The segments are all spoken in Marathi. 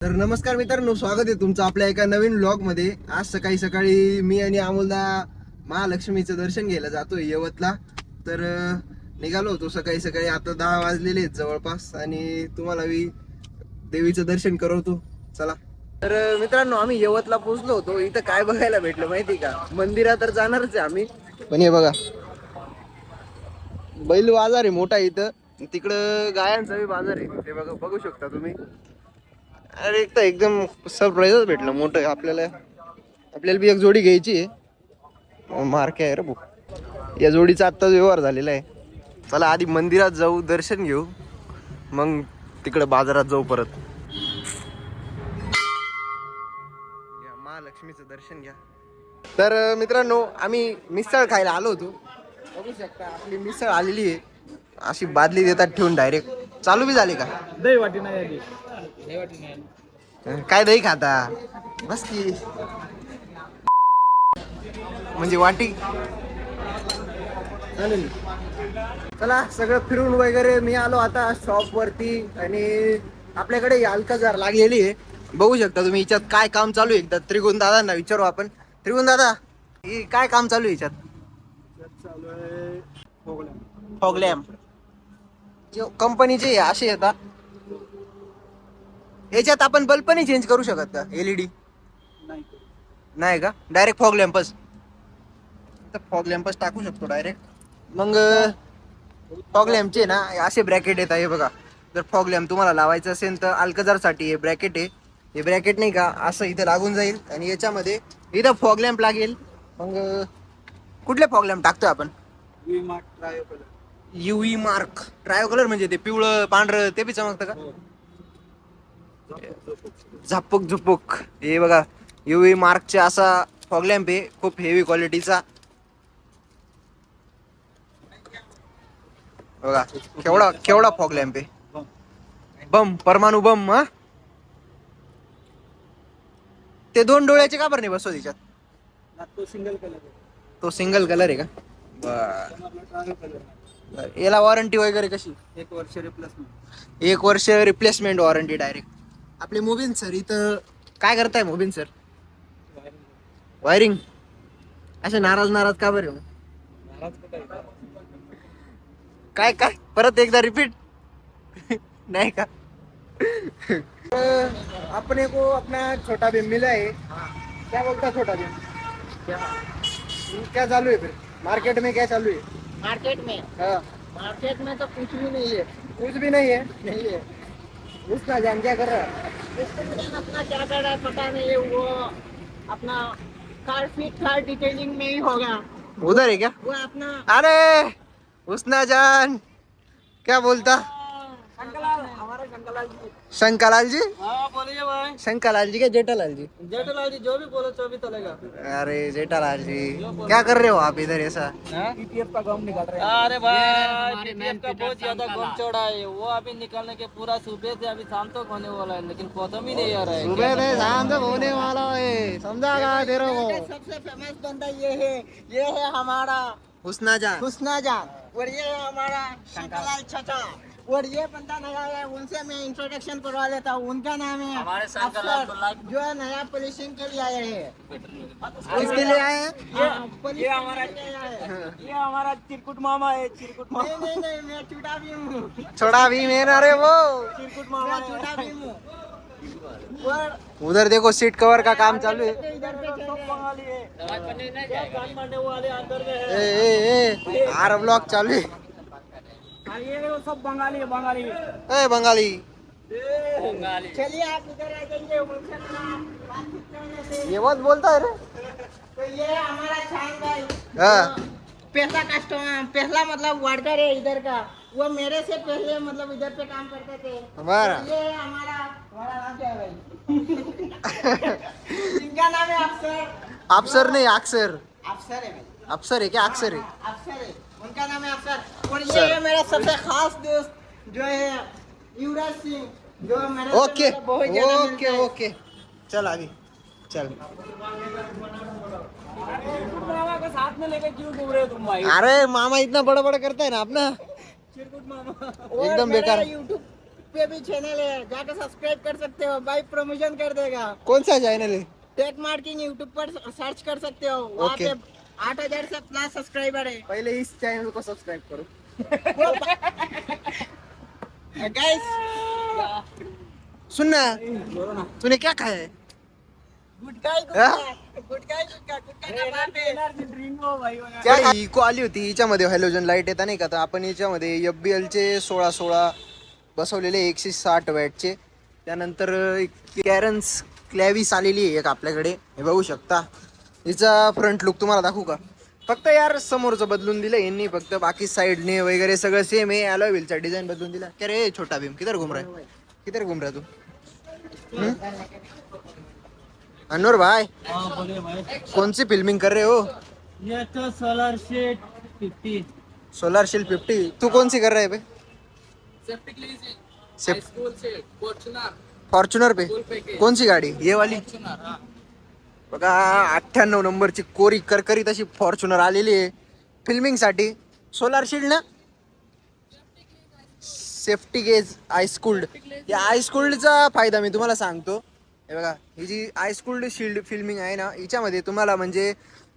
तर नमस्कार मित्रांनो, स्वागत आहे तुमचं आपल्या एका नवीन व्लॉग मध्ये. आज सकाळी सकाळी मी आणि अमोलदा महालक्ष्मीचं दर्शन घ्यायला जातोय यवतला. तर निघालो होतो सकाळी सकाळी. आता 10 वाजलेले आहेत जवळपास आणि तुम्हाला मी देवीचं दर्शन करवतो. चला. तर मित्रांनो, आम्ही यवतला पोहोचलो होतो. इथं काय बघायला भेटलं माहिती का? मंदिरात तर जाणारच आहे आम्ही, पण हे बघा बैल बाजार आहे मोठा इथं. तिकडं गायांचा बी बाजार आहे, ते बघा, बघू शकता तुम्ही. अरे एक तर एकदम सरप्राईजच भेटलं मोठं आपल्याला. आपल्याला बी एक जोडी घ्यायची आहे. मार्के आहे रे भाऊ. या जोडीचा आत्ताच व्यवहार झालेला आहे. चला आधी मंदिरात जाऊ, दर्शन घेऊ, मग तिकडे बाजारात जाऊ परत. या महालक्ष्मीचं दर्शन घ्या. तर मित्रांनो, आम्ही मिसळ खायला आलो होतो. बघू शकता आपली मिसळ आलेली आहे. अशी बादली देतात ठेवून डायरेक्ट. चालू बी झाली का? दही वाटी नाही आली. दही वाटी नाही. काय दही खाता बस की, म्हणजे वाटी चालेल. चला सगळं फिरून वगैरे मी आलो आता शॉप वरती. आणि आपल्याकडे अल्काजार लागलेली आहे, बघू शकता तुम्ही. हिच्यात काय काम चालू आहे एकदा त्रिगुण दादांना विचारू आपण. त्रिगुण दादा, हे काय काम चालू आहे हिच्यात? चालू आहे फॉग लॅम्प कंपनीचे असे येतात. याच्यात आपण बल्ब पण चेंज करू शकत का? एलईडी नाही. नाही का? डायरेक्ट फॉग लॅम्पच. तर फॉग लॅम्पच टाकू शकतो डायरेक्ट. मग फॉग लॅम्पचे ना असे ब्रॅकेट येत आहे बघा. जर फॉग लॅम्प तुम्हाला लावायचं असेल तर अल्काजारसाठी हे ब्रॅकेट आहे. हे ब्रॅकेट नाही का असं इथं लागून जाईल आणि याच्यामध्ये इथं फॉग लॅम्प लागेल. मग कुठले फॉग लॅम्प टाकतोय आपण? युई मार्क ट्रायो कलर, म्हणजे ते पिवळं पांढरं ते बी चमकतं का? झापूक झुपूक. हे बघा युवी मार्कचा असा फॉग लॅम्प आहे, खूप हेवी क्वालिटीचा. बघा केवढा केवढा फॉग लॅम्प आहे. बम, परमाणु बम. हा, ते 2 डोळ्याचे का बरं नाही बसव तिच्यात? तो सिंगल कलर आहे. तो सिंगल कलर आहे का? Trio colour. याला वॉरंटी वगैरे कशी? 1 वर्ष रिप्लेसमेंट. 1 वर्ष रिप्लेसमेंट वॉरंटी डायरेक्ट. आपले मोबिन सर इथं काय करताय? Mobin sir wiring. असे नाराज नाराज का बरं? महाराज कुठे आहे? काय काय परत एकदा रिपीट नहीं का? अपने को अपना छोटा भीम मिला है. क्या बोलता छोटा भीम? क्या चालू है फिर मार्केट में? क्या चालू है मार्केट में? हाँ, मार्केट में तो कुछ भी नहीं है। कुछ भी नहीं है. नहीं है। उसका जान क्या कर रहा है? इसको पता अपना क्या कर रहा है पता नहीं है। वो अपना कार फिट कार डिटेलिंग में ही होगा। उधर है क्या? वो अपना अरे उसना जान क्या बोलता? शंकरलाल, हमारा शंकरलाल जी। शंकरलाल जी? हाँ बोलिए भाई। शंकरलाल जी क्या जेठालाल जी? जेठूलाल जी जो भी बोलो तो भी चलेगा। अरे जेठालाल जी, क्या कर रहे हो आप इधर ऐसा? पीपीएफ का गम निकाल रहे हैं। अरे भाई पीपीएफ का बहुत ज्यादा गम चौड़ा है। वो अभी निकालने के पूरा सुबह से अभी शाम तक होने वाला है, लेकिन खत्म ही नहीं आ रहा है। सुबह से शाम तक होने वाला है, समझा का तेरे को? सबसे फेमस बंदा ये है हमारा हुस्ना जान. हुस्ना जान, और ये है हमारा शंकरलाल चाचा। और ये बंदा नया है, उनसे मैं इंट्रोडक्शन करवा लेता हूँ। उनका नाम है हमारे शंकरलाल अफसर, जो है नया पोलिसिंग के लिए आए हैं। किसके लिए आए हैं? ये हमारा के लिए आए हैं। ये हमारा चिरकुट मामा है। चिरकुट नहीं नहीं नहीं, मैं छोटा भी हूँ। छोड़ा भी मेरा रे वो. चिरकुट मैं छोटा भी हूँ। और उधर देखो सीट कवर का काम चालू है. इधर पे चल रहे हैं। बंगाली है। कान मारने वाले अंदर में है। ए आर ब्लॉक चालू है. और ये वो सब बंगाली है। बंगाली ए बंगाली, चलिए आप इधर आ जाइए, उनसे बातचीत करने से। ये बहुत बोलता है रे. तो ये है हमारा छान भाई, हाँ. पहला कस्टमर, पहला मतलब वर्कर है इधर का। वो मेरे से पहले मतलब इधर पे काम करते थे। हमारा ये है हमारा नाम क्या है भाई? इनका नाम है अफसर। अफसर नहीं अक्सर. अफसर है भाई, अफसर है क्या? अक्सर है. अफसर है, उनका नाम है अफसर। और ये सर. है मेरा सबसे खास दोस्त जो है युवराज सिंह, जो मेरे से ओके मतलब बहुत ज्यादा मिलता ओके है। ओके. चल आगे चल. चिरकुट मामा को साथ में लेकर क्यों घूम रहे हो तुम भाई? अरे मामा इतना बड़ा बड़ा करता है ना अपना, चिरकुट मामा। और एकदम मेरा बेकार. पे भी चैनल है, जाकर सब्सक्राइब कर सकते हो, बाइक प्रमोशन कर देगा। कौन सा चॅनल आहे? टेक मार्किंग यूट्यूब पर सर्च कर सकते हो, वहाँ Okay. पे 8000 से प्लस सब्सक्राइबर है। पहिले इस चॅनल को सब्सक्राइब करो. गाइस सुन ना, तूने क्या खाया है? गुटखा का बात है। ड्रिंक हो भाई वाला। क्या इको आली होती हिच्यामध्ये हॅलोजन लाईट येतात नाही का, तर आपण हिच्यामध्ये FBL चे 16 बसवलेले 160 वॅटचे. त्यानंतर कॅरन्स क्लॅविस आलेली आहे एक आपल्याकडे, हे बघू शकता. हिचा फ्रंट लुक तुम्हाला दाखवू का? फक्त यार समोरचं बदलून दिलं यांनी, फक्त बाकी साईडने वगैरे सगळं सेम आहे. अलॉय व्हीलचा डिझाईन बदलून दिला. क्या रे छोटा भीम, किधर घूम रहा है? किधर घूम रहा है तू? अनवर भाई, हाँ बोलिए भाई। कौन सी फिल्मिंग कर रहे हो? ये तो सोलर शीट 50 सोलर शील 50. तू कौन सी कर रहा है बे? फॉर्च्युनर पे. कौन सी गाडी? ये वाली बघा, 98 नंबरची कोरी करकरीत अशी फॉर्च्युनर आलेली आहे फिल्मिंग साठी. सोलार शील्ड ना, सेफ्टी गेज आयस्कूल्ड. या आयस्कूल्डचा फायदा मी तुम्हाला सांगतो. हे बघा, ही जी आयस्कूल्ड शील्ड फिल्मिंग आहे ना, हिच्यामध्ये तुम्हाला म्हणजे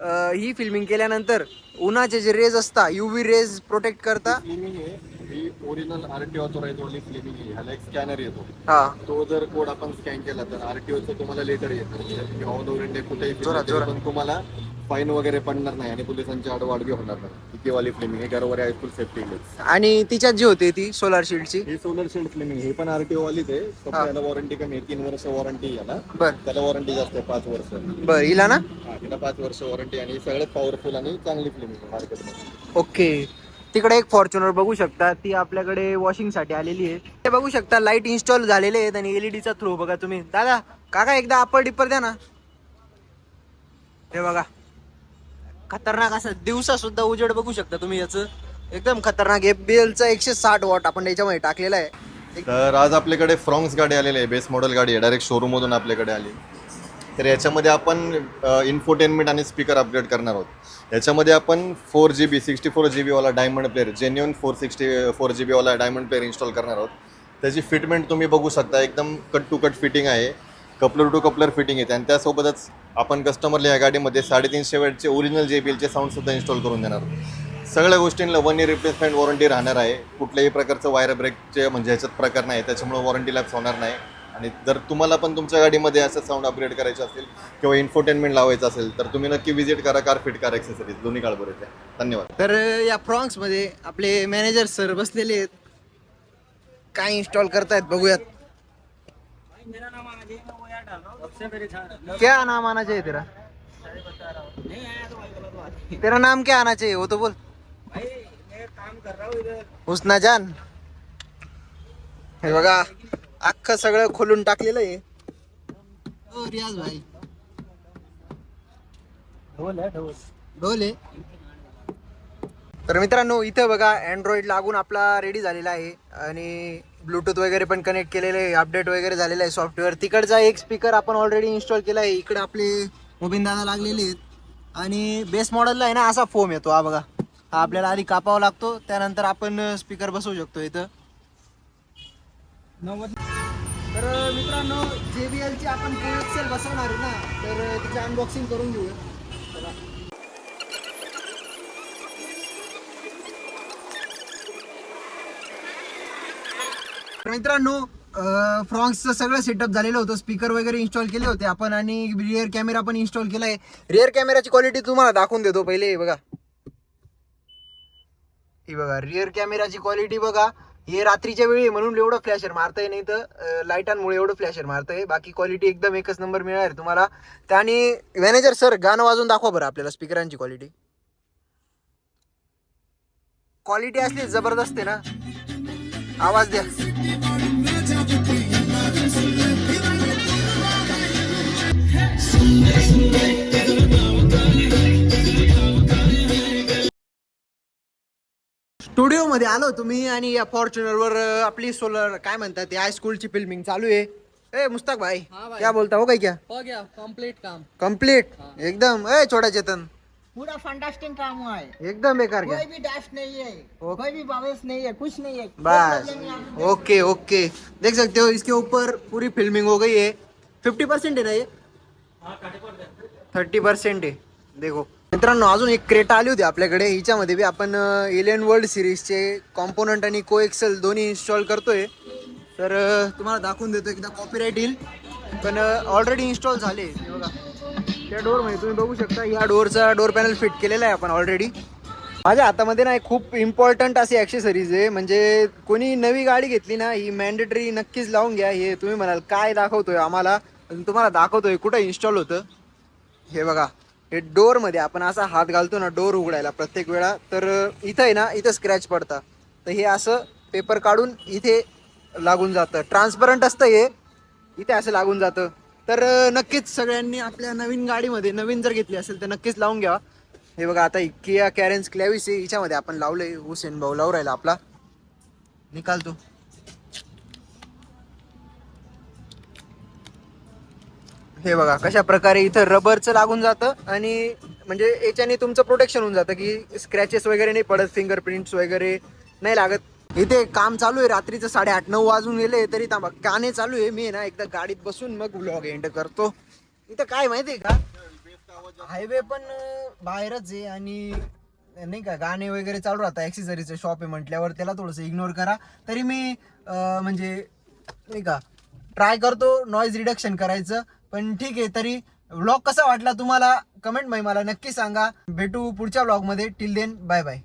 ही फिल्मिंग केल्यानंतर उन्हाचे जे रेज असतात, UV रेज प्रोटेक्ट करता. फ्लेमिंग आहे ही ओरिजिनल आरटीओ ऑथोराइज वाली फ्लेमिंग आहे. ह्याला एक स्कॅनर येतो. हा, तो जर कोड आपण स्कॅन केला तर आरटीओचं तुम्हाला लेटर येतं. ऑल ओव्हर इंडिया कुठेही जोरात, फिरलं तरी पण तुम्हाला फाईन वगैरे पडणार नाही आणि पोलिसांची आडवाडवी होणार नाही. ही वाली फ्लेमिंग आहे, घरोघरी आहे फुल सेफ्टी गेज. आणि तिच्यात जी होती ती सोलार शील्डची. ही सोलर शील्ड फ्लेमिंग ही पण आरटीओ वालीच आहे. फक्त हा. याला वॉरंटी कमी आहे, 3 वर्ष वॉरंटी याला. बर त्याला वॉरंटी जास्त आहे, 5 वर्ष. बर, हिला ना. हा, हिला 5 वर्ष वॉरंटी आणि सगळ्यात पॉवरफुल आणि चांगली फ्लेमिंग आहे मार्केटमध्ये. ओके. तिकडे एक फॉर्च्युनर बघू शकता, ती आपल्याकडे वॉशिंग साठी आलेली आहे. ते बघू शकता लाईट इन्स्टॉल झालेले आहेत आणि LED चा थ्रो बघा तुम्ही. दादा काका एकदा अप्पर डिपर द्या ना. हे बघा, खतरनाक असं दिवसा सुद्धा उजेड बघू शकता तुम्ही. याचं एकदम खतरनाक FBL चा 160 वॉट आपण याच्यामध्ये टाकलेला आहे. तर आज आपल्याकडे फ्रॉन्क्स गाडी आलेली आहे, बेस मॉडेल गाडी आहे, डायरेक्ट शोरूम मधून आपल्याकडे आली. तर याच्यामध्ये आपण इन्फोटेनमेंट आणि स्पीकर अपग्रेड करणार आहोत. याच्यामध्ये आपण 4GB 64GB वाला डायमंड प्लेअर, जेन्युइन 464GB वाला डायमंड प्लेअर इन्स्टॉल करणार आहोत. त्याची फिटमेंट तुम्ही बघू शकता, एकदम कट टू कट फिटिंग आहे, कपलर टू कपलर फिटिंग आहे. आणि त्यासोबतच आपण कस्टमरला या गाडीमध्ये 350 वॅटचे ओरिजिनल JBLचे साऊंडसुद्धा इन्स्टॉल करून देणार. सगळ्या गोष्टींना 1 इयर रिप्लेसमेंट वॉरंटी राहणार आहे. कुठल्याही प्रकारचं वायर ब्रेकचे म्हणजे ह्याच्यात प्रकार नाही, त्याच्यामुळे वॉरंटी लॅप्स होणार नाही. आणि जर तुम्हाला पण तुमच्या गाडीमध्ये असं साऊंड अपग्रेड करायचं असेल किंवा इन्फोटेनमेंट लावायचं असेल तर तुम्ही नक्की विजिट करा कार फिट कार ॲक्सेसरीज, दोन्ही काळभर येते. धन्यवाद. तर या फ्रॉन्क्स मध्ये आपले मॅनेजर सर बसलेले आहेत, काय इन्स्टॉल करतायत बघूयात. मेरा नाम आना चाहिए, मैं वो यार डाल रहा हूँ सबसे मेरे छान। क्या नाम आना चाहिए तेरा? नहीं आया तो भाई गलत बात है। तेरा नाम क्या आना चाहिए वो तो बोल. भाई मैं काम कर रहा हूँ इधर। हुस्ना जान. हे बघा, अख्खं सगळं खोलून टाकलेलं आहे. ओ रियाज भाई, ढोल है ढोल। ढोल आहे. तर मित्रांनो, इथं बघा अँड्रॉइड लागून आपला रेडी झालेला आहे आणि ब्लूटूथ वगैरे पण कनेक्ट केलेलं आहे, अपडेट वगैरे झालेलं आहे सॉफ्टवेअर. तिकडचा एक स्पीकर आपण ऑलरेडी इन्स्टॉल केला आहे. इकडे आपले मोबिन दादा लागलेले आहेत आणि बेस मॉडेलला आहे ना असा फोम येतो. हा बघा, हा आपल्याला आधी कापावा लागतो, त्यानंतर आपण स्पीकर बसवू शकतो इथं. तर मित्रांनो, JBLची आपण कोएक्सेल बसवणार आहे ना, तर तिची अनबॉक्सिंग करून घेऊया. चला. तर मित्रांनो, फ्रॉन्क्सचं सगळं सेटअप झालेलं होतं, स्पीकर वगैरे इन्स्टॉल केले होते आपण आणि रिअर कॅमेरा पण इन्स्टॉल केला आहे. रिअर कॅमेराची क्वालिटी तुम्हाला दाखवून देतो पहिले. बघा, ही बघा रिअर कॅमेराची क्वालिटी बघा. हे रात्रीच्या वेळी म्हणून एवढं फ्लॅशर मारतंय, नाही तर लाईटांमुळे एवढं फ्लॅशर मारतंय. बाकी क्वालिटी एकदम एकच नंबर मिळणार तुम्हाला. त्याने मॅनेजर सर गाणं वाजून दाखवा बरं आपल्याला स्पीकरांची क्वालिटी. क्वालिटी असली जबरदस्त आहे ना, आवाज द्या. स्टुडिओ मध्ये आलो तुम्ही आणि या फॉर्च्युनर वर आपली सोलर काय म्हणतात ते हाय स्कूलची फिल्मिंग चालू आहे. ए मुस्ताक भाई, हाँ भाई। क्या बोलता हो? काय क्या हो गया कंप्लीट काम। कंप्लीट एकदम. ए छोटा चेतन, पूरा फंटास्टिक काम हुआ है, एकदम बेकार क्या? कोई भी डैश नहीं है, ओके। कोई भी बावस नहीं है, कुछ नहीं है, कोई बस problem नहीं, आप देख ओके ओके, देख सकते हो इसके ऊपर पूरी फिल्मिंग हो गई है. 50% है ना ये? 30% आहे. देखो मित्रांनो, अजून एक क्रेटा आली होती आपल्याकडे. हिच्यामध्ये बी आपण एलियन वर्ल्ड सिरीजचे कॉम्पोनंट आणि कोएक्सेल दोन्ही इन्स्टॉल करतोय. तर तुम्हाला दाखवून देतो, एकदा कॉपीराईट येईल पण ऑलरेडी इन्स्टॉल झाले. हे बघा त्या डोअरमध्ये तुम्ही बघू शकता, या डोअरचा डोअर पॅनल फिट केलेला आहे आपण ऑलरेडी. माझ्या हातामध्ये ना एक खूप इम्पॉर्टंट अशी ॲक्सेसरीज आहे, म्हणजे कोणी नवी गाडी घेतली ना ही मॅन्डेटरी नक्कीच लावून घ्या. हे तुम्ही म्हणाल काय दाखवतोय आम्हाला, तुम्हाला दाखवतोय कुठं इन्स्टॉल होतं. हे बघा, हे डोअरमध्ये आपण असा हात घालतो ना डोअर उघडायला प्रत्येक वेळा, तर इथं आहे ना, इथं स्क्रॅच पडतं. तर हे असं पेपर काढून इथे लागून जातं, ट्रान्सपरंट असतं हे, इथे असं लागून जातं. तर नक्कीच सगळ्यांनी आपल्या नवीन गाडीमध्ये, नवीन जर घेतली असेल तर नक्कीच लावून घ्या. हे बघा, आता किया कॅरेन्स क्लॅविस आहे, हिच्यामध्ये आपण लावलंय. हुसेन भाऊ लावून राहिला आपला, निकालतो. हे बघा कशा प्रकारे इथं रबरचं लागून जातं, आणि म्हणजे याच्याने तुमचं प्रोटेक्शन होऊन जातं की स्क्रॅचेस वगैरे नाही पडत, फिंगरप्रिंट्स वगैरे नाही लागत. इथे काम चालू आहे, रात्रीचं 8:30-9 वाजून गेले तरी थांबा, गाणे चालू आहे. मी ना एकदा गाडीत बसून मग व्लॉग एंड करतो. इथं काय माहिती आहे का, हायवे पण बाहेरच आहे आणि नाही का गाणे वगैरे चालू राहतात. ॲक्सेसरीचं शॉप आहे म्हटल्यावर त्याला थोडंसं इग्नोर करा. तरी मी म्हणजे नाही का ट्राय करतो नॉईज रिडक्शन करायचं. पण ठीक आहे, तरी व्लॉग कसा वाटला तुम्हाला कमेंट मध्ये मला नक्की सांगा. भेटू पुढच्या व्लॉगमध्ये. Till then bye bye.